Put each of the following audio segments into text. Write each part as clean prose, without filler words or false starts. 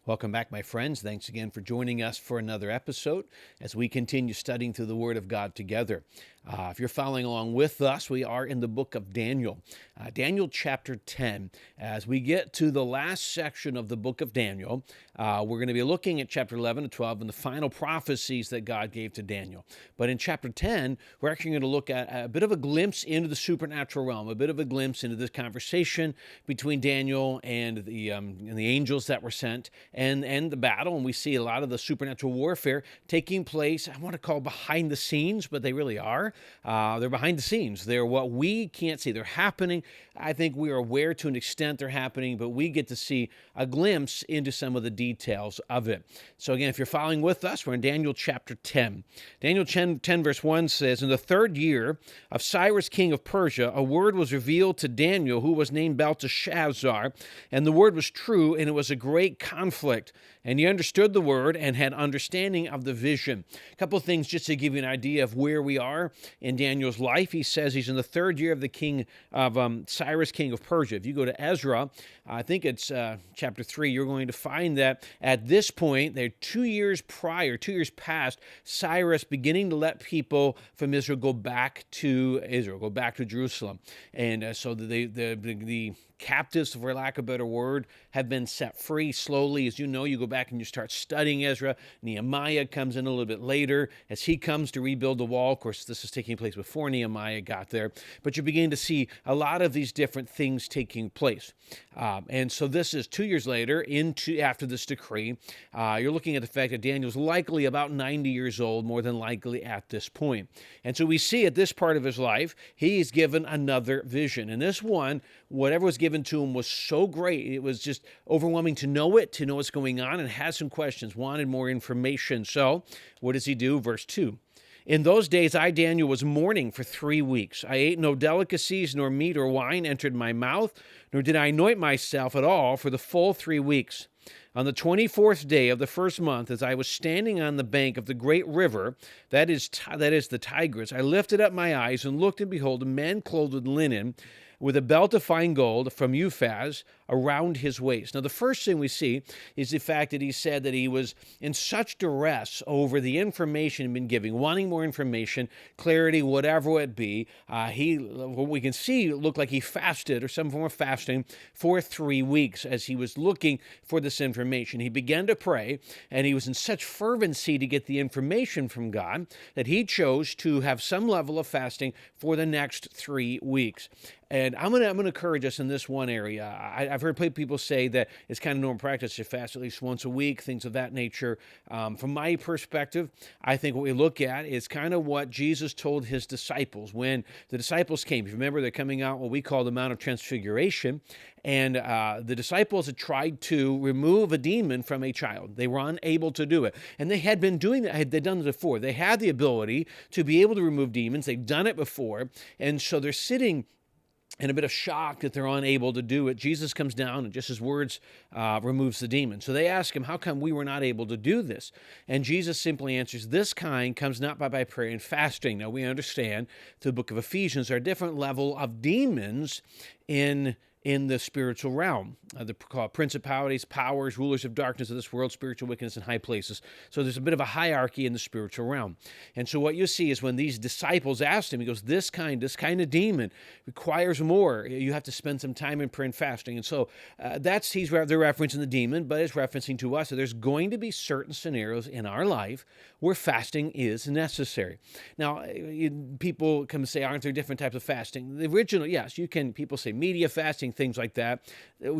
Welcome back, my friends. Thanks again for joining us for another episode as we continue studying through the Word of God together. If you're following along with us, we are in the book of Daniel, Daniel chapter 10. As we get to the last section of the book of Daniel, we're going to be looking at chapter 11 to 12 and the final prophecies that God gave to Daniel. But in chapter 10, we're actually going to look at a bit of a glimpse into the supernatural realm, a bit of a glimpse into this conversation between Daniel and the angels that were sent and the battle. And we see a lot of the supernatural warfare taking place, I want to call behind the scenes, but they really are. They're behind the scenes. They're what we can't see. They're happening. I think we are aware to an extent they're happening, but we get to see a glimpse into some of the details of it. So again, if you're following with us, we're in Daniel chapter 10. Daniel 10 verse 1 says, "In the third year of Cyrus king of Persia, a word was revealed to Daniel, who was named Belteshazzar, and the word was true, and it was a great conflict. And he understood the word and had understanding of the vision." A couple of things just to give you an idea of where we are in Daniel's life. He says he's in the third year of the king of Cyrus, king of Persia. If you go to Ezra, I think it's chapter 3, you're going to find that at this point, they're 2 years past, Cyrus beginning to let people from Israel go back to Jerusalem. And so the captives, for lack of a better word, have been set free slowly. As you know, you go back and you start studying Ezra. Nehemiah comes in a little bit later as he comes to rebuild the wall. Of course, this is taking place before Nehemiah got there. But you begin to see a lot of these different things taking place. And so this is 2 years later, after this decree. You're looking at the fact that Daniel's likely about 90 years old, more than likely at this point. And so we see at this part of his life, he's given another vision. And this one, whatever was given to him was so great. It was just overwhelming to know what's going on, and had some questions, wanted more information. So what does he do? Verse 2. "In those days, I, Daniel, was mourning for 3 weeks. I ate no delicacies, nor meat or wine entered my mouth, nor did I anoint myself at all for the full 3 weeks. On the 24th day of the first month, as I was standing on the bank of the great river, that is the Tigris, I lifted up my eyes and looked, and behold, a man clothed with linen, with a belt of fine gold from Uphaz around his waist." Now, the first thing we see is the fact that he said that he was in such duress over the information he'd been giving, wanting more information, clarity, whatever it be. What we can see, looked like he fasted or some form of fasting for 3 weeks as he was looking for this information. He began to pray, and he was in such fervency to get the information from God that he chose to have some level of fasting for the next 3 weeks. And I'm gonna encourage us in this one area. I've heard people say that it's kind of normal practice to fast at least once a week, things of that nature. From my perspective, I think what we look at is kind of what Jesus told his disciples when the disciples came. If you remember, they're coming out what we call the Mount of Transfiguration, and the disciples had tried to remove a demon from a child. They were unable to do it, and they had been doing that. They'd done it before. They had the ability to be able to remove demons. They've done it before, and so they're sitting in a bit of shock that they're unable to do it. Jesus comes down and just his words removes the demon. So they ask him, "How come we were not able to do this?" And Jesus simply answers, "This kind comes not by prayer and fasting." Now we understand through the book of Ephesians there are different level of demons in the spiritual realm. They're called principalities, powers, rulers of darkness of this world, spiritual wickedness in high places. So there's a bit of a hierarchy in the spiritual realm. And so what you see is when these disciples asked him, he goes, this kind of demon requires more. You have to spend some time in prayer and fasting. And so they're referencing the demon, but it's referencing to us that there's going to be certain scenarios in our life where fasting is necessary. Now, people come and say, aren't there different types of fasting? The original, yes, people say media fasting, things like that.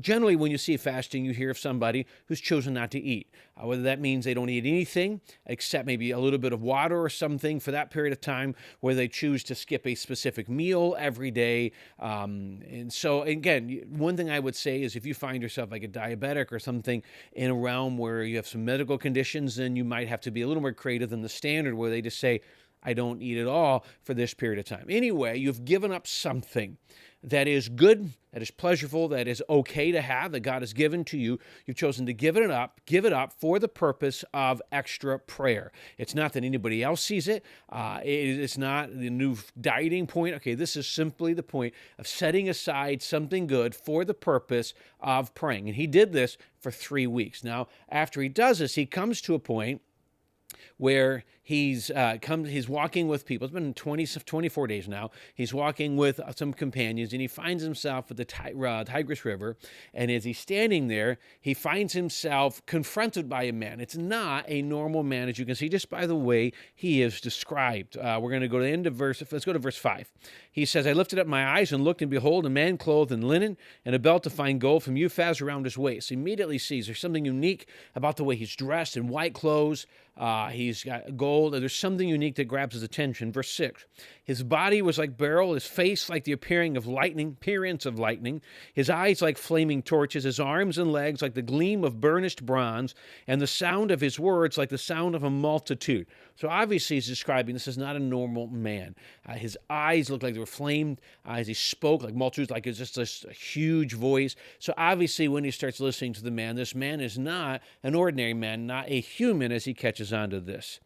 Generally, when you see fasting, you hear of somebody who's chosen not to eat. Whether that means they don't eat anything except maybe a little bit of water or something for that period of time, where they choose to skip a specific meal every day. And so, again, one thing I would say is if you find yourself like a diabetic or something in a realm where you have some medical conditions, then you might have to be a little more creative than the standard where they just say, I don't eat at all for this period of time. Anyway, you've given up something. that is good, that is pleasurable, that is okay to have, that God has given to you. You've chosen to give it up for the purpose of extra prayer. It's not that anybody else sees it. It's not the new dieting point. Okay, this is simply the point of setting aside something good for the purpose of praying. And he did this for 3 weeks. Now, after he does this, he comes to a point where he's walking with people. It's been 24 days now. He's walking with some companions, and he finds himself at the Tigris River. And as he's standing there, he finds himself confronted by a man. It's not a normal man, as you can see, just by the way he is described. We're going to go to the end of let's go to verse 5. He says, I lifted up my eyes and looked, and behold, a man clothed in linen and a belt of fine gold from Uphaz around his waist. He immediately sees there's something unique about the way he's dressed in white clothes. He's got gold. There's something unique that grabs his attention. Verse 6, his body was like beryl, his face like the appearance of lightning, his eyes like flaming torches, his arms and legs like the gleam of burnished bronze, and the sound of his words like the sound of a multitude. So obviously he's describing this is not a normal man. His eyes looked like they were flamed as he spoke, like multitudes, like it's just a huge voice. So obviously when he starts listening to the man, this man is not an ordinary man, not a human, as he catches on to this.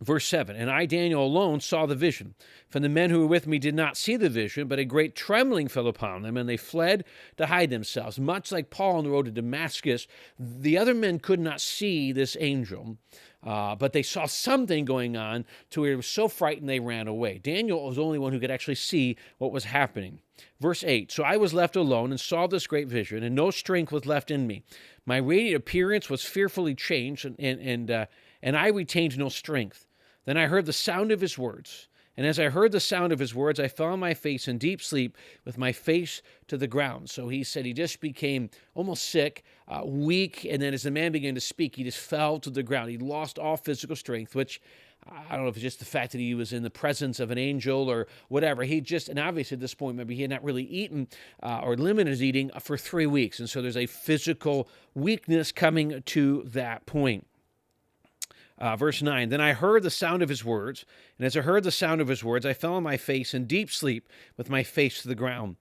Verse 7, and I, Daniel, alone saw the vision. For the men who were with me did not see the vision, but a great trembling fell upon them, and they fled to hide themselves. Much like Paul on the road to Damascus, the other men could not see this angel, but they saw something going on to where they were so frightened they ran away. Daniel was the only one who could actually see what was happening. Verse 8, so I was left alone and saw this great vision, and no strength was left in me. My radiant appearance was fearfully changed, and I retained no strength. Then I heard the sound of his words. And as I heard the sound of his words, I fell on my face in deep sleep with my face to the ground. So he said he just became almost sick, weak. And then as the man began to speak, he just fell to the ground. He lost all physical strength, which I don't know if it's just the fact that he was in the presence of an angel or whatever. And obviously at this point, maybe he had not really eaten or limited his eating for 3 weeks. And so there's a physical weakness coming to that point. Verse 9, then I heard the sound of his words, and as I heard the sound of his words, I fell on my face in deep sleep with my face to the ground.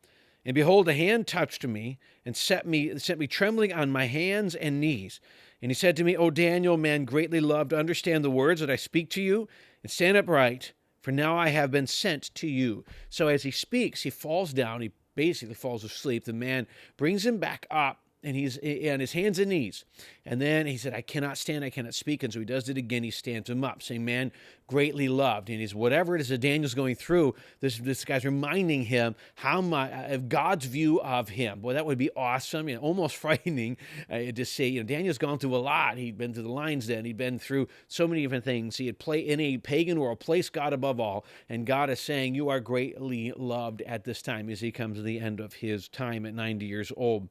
And behold, a hand touched me and set me trembling on my hands and knees. And he said to me, O Daniel, man greatly loved, understand the words that I speak to you, and stand upright, for now I have been sent to you. So as he speaks, he falls down, he basically falls asleep. The man brings him back up, and he's on his hands and knees. And then he said, I cannot stand, I cannot speak. And so he does it again. He stands him up, saying, man, greatly loved. And he's whatever it is that Daniel's going through, this guy's reminding him how much of God's view of him. Boy, that would be awesome. Almost frightening to see. Daniel's gone through a lot. He'd been to the lion's den. He'd been through so many different things. He had played in a pagan world, placed God above all. And God is saying, you are greatly loved at this time as he comes to the end of his time at 90 years old.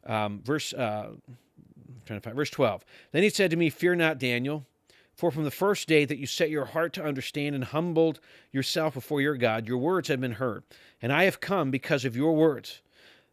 Verse 12. Then he said to me, fear not, Daniel, for from the first day that you set your heart to understand and humbled yourself before your God, your words have been heard, and I have come because of your words.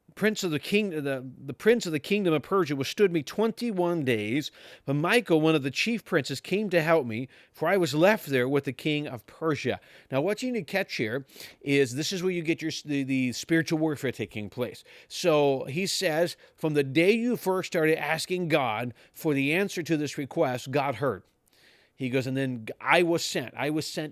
The prince of the kingdom of Persia withstood me 21 days, but Michael, one of the chief princes, came to help me, for I was left there with the king of Persia. Now, what you need to catch here is this is where you get the spiritual warfare taking place. So he says, from the day you first started asking God for the answer to this request, God heard. He goes, and then I was sent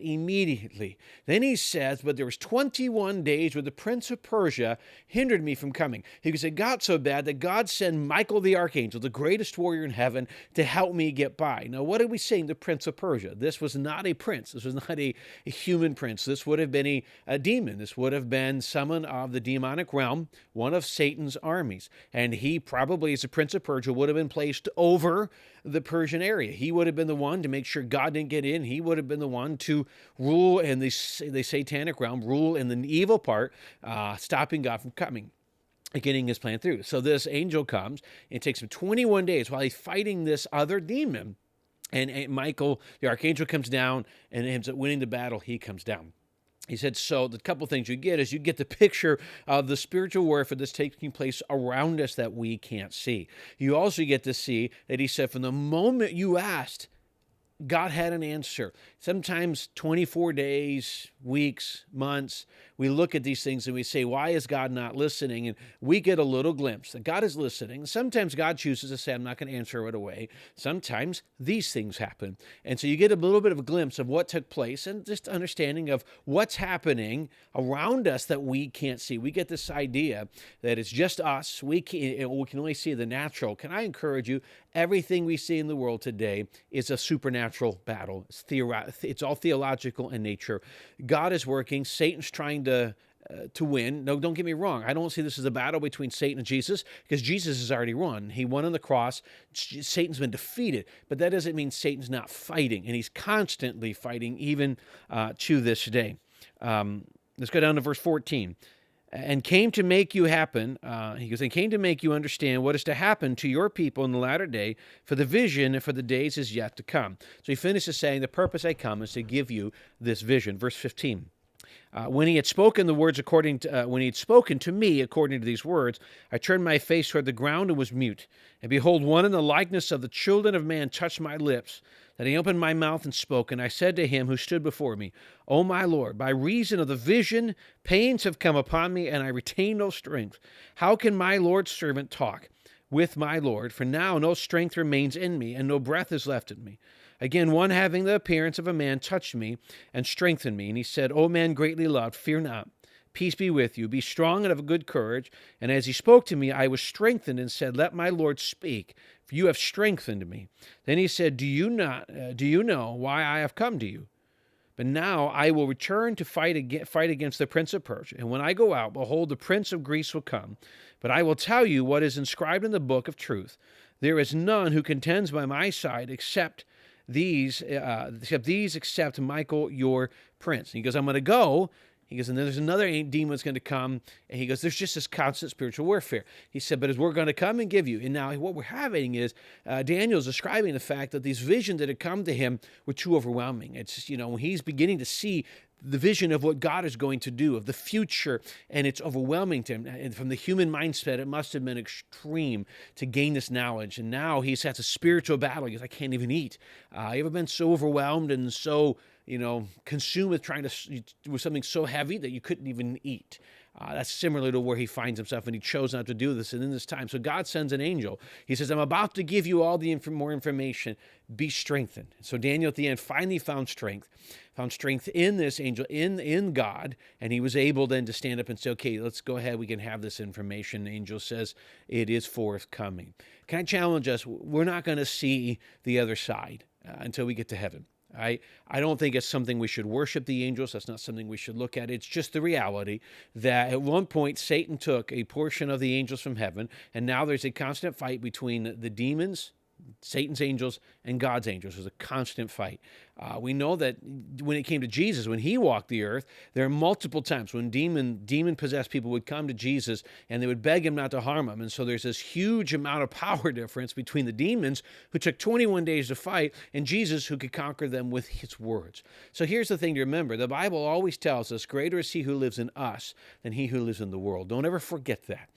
immediately. Then he says, but there was 21 days where the prince of Persia hindered me from coming. He goes, it got so bad that God sent Michael the archangel, the greatest warrior in heaven, to help me get by. Now, what are we saying? The prince of Persia. This was not a prince. This was not a human prince. This would have been a demon. This would have been someone of the demonic realm, one of Satan's armies. And he probably, as the prince of Persia, would have been placed over the Persian area. He would have been the one to make sure God didn't get in. He would have been the one to rule in the satanic realm, rule in the evil part, stopping God from coming and getting his plan through. So this angel comes, and it takes him 21 days while he's fighting this other demon. And Michael, the archangel, comes down and ends up winning the battle. He comes down. He said, so the couple things you get is you get the picture of the spiritual warfare that's taking place around us that we can't see. You also get to see that he said, from the moment you asked, God had an answer. Sometimes 24 days, weeks, months, we look at these things and we say, why is God not listening? And we get a little glimpse that God is listening. Sometimes God chooses to say, I'm not going to answer it away. Sometimes these things happen. And so you get a little bit of a glimpse of what took place and just understanding of what's happening around us that we can't see. We get this idea that it's just us. We can only see the natural. Can I encourage you? Everything we see in the world today is a supernatural battle. It's all theological in nature. God is working. Satan's trying to win. No, don't get me wrong. I don't see this as a battle between Satan and Jesus, because Jesus has already won. He won on the cross. Satan's been defeated, but that doesn't mean Satan's not fighting, and he's constantly fighting even to this day. Let's go down to verse 14. And came to make you happen, he goes, and came to make you understand what is to happen to your people in the latter day, for the vision and for the days is yet to come. So he finishes saying, the purpose I come is to give you this vision. Verse 15. When he had spoken the words when he had spoken to me according to these words, I turned my face toward the ground and was mute. And behold, one in the likeness of the children of man touched my lips. Then he opened my mouth and spoke, and I said to him who stood before me, O my Lord, by reason of the vision, pains have come upon me, and I retain no strength. How can my Lord's servant talk with my Lord? For now no strength remains in me, and no breath is left in me. Again, one having the appearance of a man touched me and strengthened me. And he said, O man greatly loved, fear not. Peace be with you. Be strong and of a good courage. And as he spoke to me, I was strengthened and said, Let my Lord speak, for you have strengthened me. Then he said, Do you know why I have come to you? But now I will return to fight against the prince of Persia. And when I go out, behold, the prince of Greece will come. But I will tell you what is inscribed in the book of truth. There is none who contends by my side except Michael, your prince. And he goes, I'm going to go. He goes, and then there's another demon that's going to come. And he goes, there's just this constant spiritual warfare. He said, but as we're going to come and give you. And now what we're having is Daniel's describing the fact that these visions that had come to him were too overwhelming. It's, when he's beginning to see the vision of what God is going to do, of the future, and it's overwhelming to him. And from the human mindset, it must have been extreme to gain this knowledge. And now he's had a spiritual battle. He goes, I can't even eat. You ever been so overwhelmed and so, consumed with with something so heavy that you couldn't even eat? That's similar to where he finds himself, and he chose not to do this. And in this time, so God sends an angel. He says, I'm about to give you all the more information. Be strengthened. So Daniel at the end finally found strength in this angel, in God, and he was able then to stand up and say, okay, let's go ahead. We can have this information. The angel says it is forthcoming. Can I challenge us? We're not going to see the other side until we get to heaven. I don't think it's something we should worship the angels. That's not something we should look at. It's just the reality that at one point Satan took a portion of the angels from heaven, and now there's a constant fight between the demons, Satan's angels, and God's angels. There's a constant fight. We know that when it came to Jesus, when he walked the earth, there are multiple times when demon-possessed people would come to Jesus and they would beg him not to harm him. And so there's this huge amount of power difference between the demons, who took 21 days to fight, and Jesus, who could conquer them with his words. So here's the thing to remember. The Bible always tells us, greater is he who lives in us than he who lives in the world. Don't ever forget that.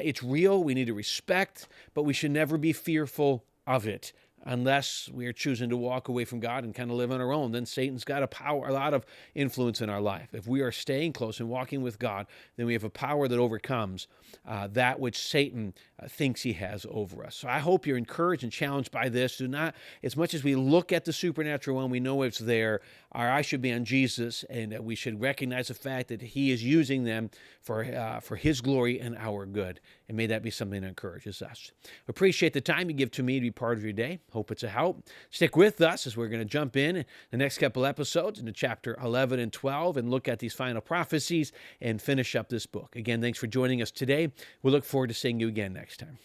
It's real. We need to respect, but we should never be fearful of it, unless we are choosing to walk away from God and kind of live on our own. Then Satan's got a lot of influence in our life. If we are staying close and walking with God, then we have a power that overcomes that which Satan thinks he has over us. So I hope you're encouraged and challenged by this. Do not, as much as we look at the supernatural one, we know it's there, our eyes should be on Jesus, and we should recognize the fact that he is using them for his glory and our good. And may that be something that encourages us. Appreciate the time you give to me to be part of your day. Hope it's a help. Stick with us as we're going to jump in the next couple episodes into chapter 11 and 12 and look at these final prophecies and finish up this book. Again, thanks for joining us today. We look forward to seeing you again next time.